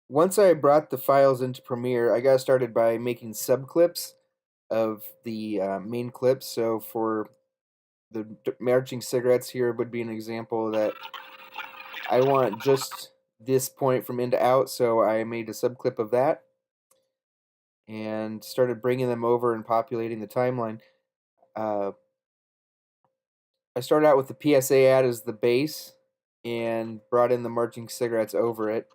Once I brought the files into Premiere, I got started by making subclips of the main clips. So for the marching cigarettes here would be an example that I want just this point from in to out, so I made a subclip of that and started bringing them over and populating the timeline. Uh, I started out with the PSA ad as the base and brought in the marching cigarettes over it.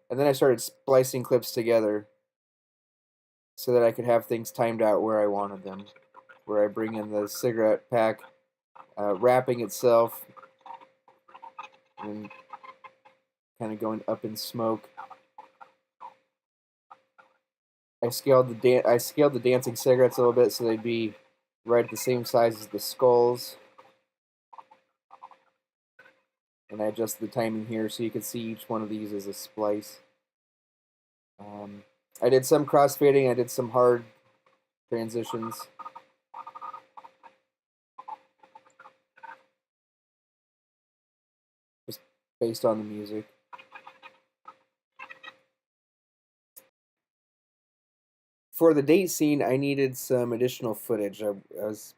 And then I started splicing clips together so that I could have things timed out where I wanted them, where I bring in the cigarette pack wrapping itself and kind of going up in smoke. I scaled the dancing cigarettes a little bit so they'd be right at the same size as the skulls. And I adjusted the timing here so you can see each one of these as a splice. I did some crossfading, I did some hard transitions. Just based on the music. For the date scene, I needed some additional footage. I was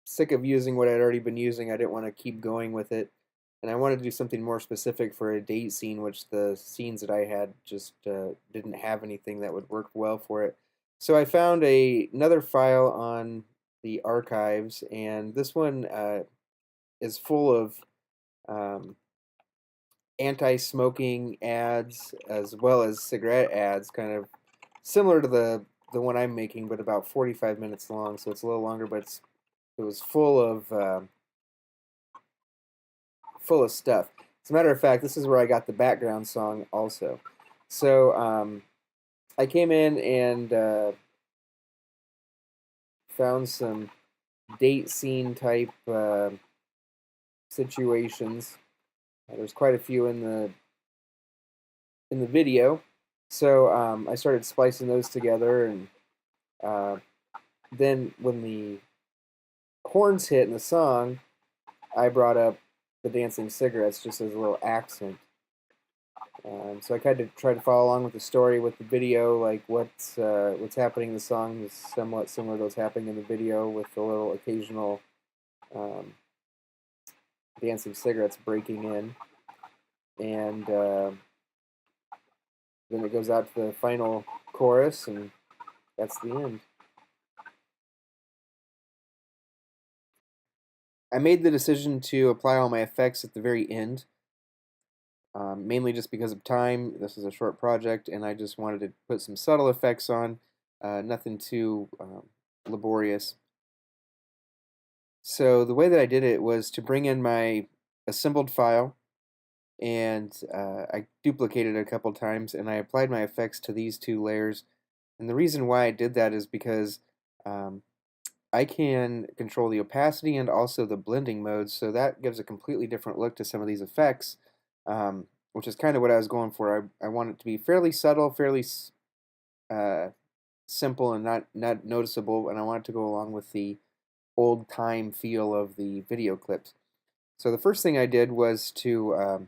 sick of using what I'd already been using. I didn't want to keep going with it. And I wanted to do something more specific for a date scene, which the scenes that I had just didn't have anything that would work well for it. So I found another file on the archives, and this one is full of anti-smoking ads as well as cigarette ads, kind of similar to the one I'm making, but about 45 minutes long, so it's a little longer, but it was full of stuff. As a matter of fact, this is where I got the background song also. So I came in and found some date scene type situations. There's quite a few in the video. So I started splicing those together, and then when the horns hit in the song, I brought up the dancing cigarettes just as a little accent. So I kind of tried to follow along with the story with the video, like what's happening in the song is somewhat similar to what's happening in the video, with the little occasional dancing cigarettes breaking in, and then it goes out to the final chorus, and that's the end. I made the decision to apply all my effects at the very end, mainly just because of time. This is a short project, and I just wanted to put some subtle effects on, nothing too laborious. So the way that I did it was to bring in my assembled file, and I duplicated it a couple times, and I applied my effects to these two layers. And the reason why I did that is because I can control the opacity and also the blending mode, so that gives a completely different look to some of these effects, which is kind of what I was going for. I want it to be fairly subtle, fairly simple, and not noticeable, and I want it to go along with the old-time feel of the video clips. So the first thing I did was to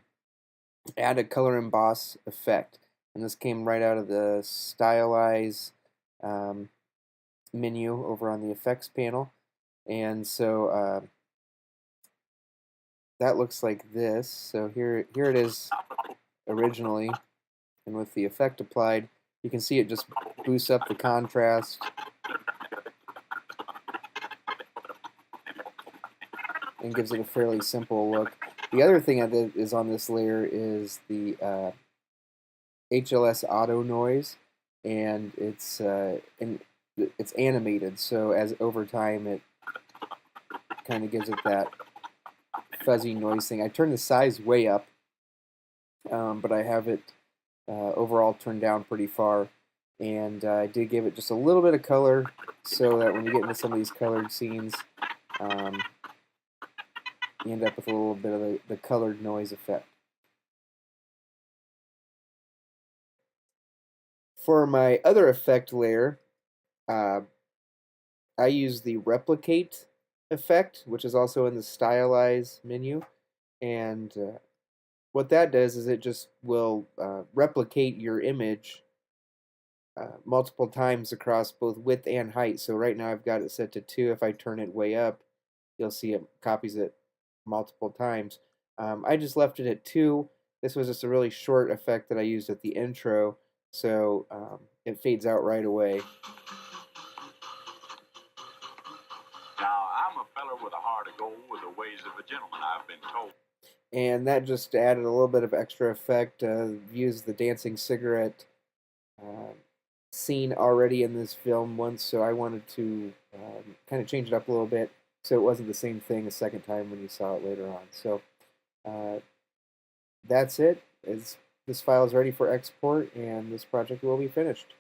add a color emboss effect, and this came right out of the stylize menu over on the effects panel. And so that looks like this. So here it is originally, and with the effect applied, you can see it just boosts up the contrast and gives it a fairly simple look. The other thing that is on this layer is the HLS auto noise, and it's animated, so as over time it kind of gives it that fuzzy noise thing. I turned the size way up, but I have it overall turned down pretty far, and I did give it just a little bit of color so that when you get into some of these colored scenes, you end up with a little bit of the colored noise effect. For my other effect layer, I use the replicate effect, which is also in the stylize menu. And what that does is it just will replicate your image multiple times across both width and height. So right now I've got it set to 2. If I turn it way up, you'll see it copies it multiple times. I just left it at 2. This was just a really short effect that I used at the intro, so it fades out right away. Now, I'm a feller with a heart of gold with the ways of a gentleman, I've been told. And that just added a little bit of extra effect. Used the dancing cigarette uh, scene already in this film once, so I wanted to kind of change it up a little bit so it wasn't the same thing a second time when you saw it later on. So uh, that's it. This file is ready for export, and this project will be finished.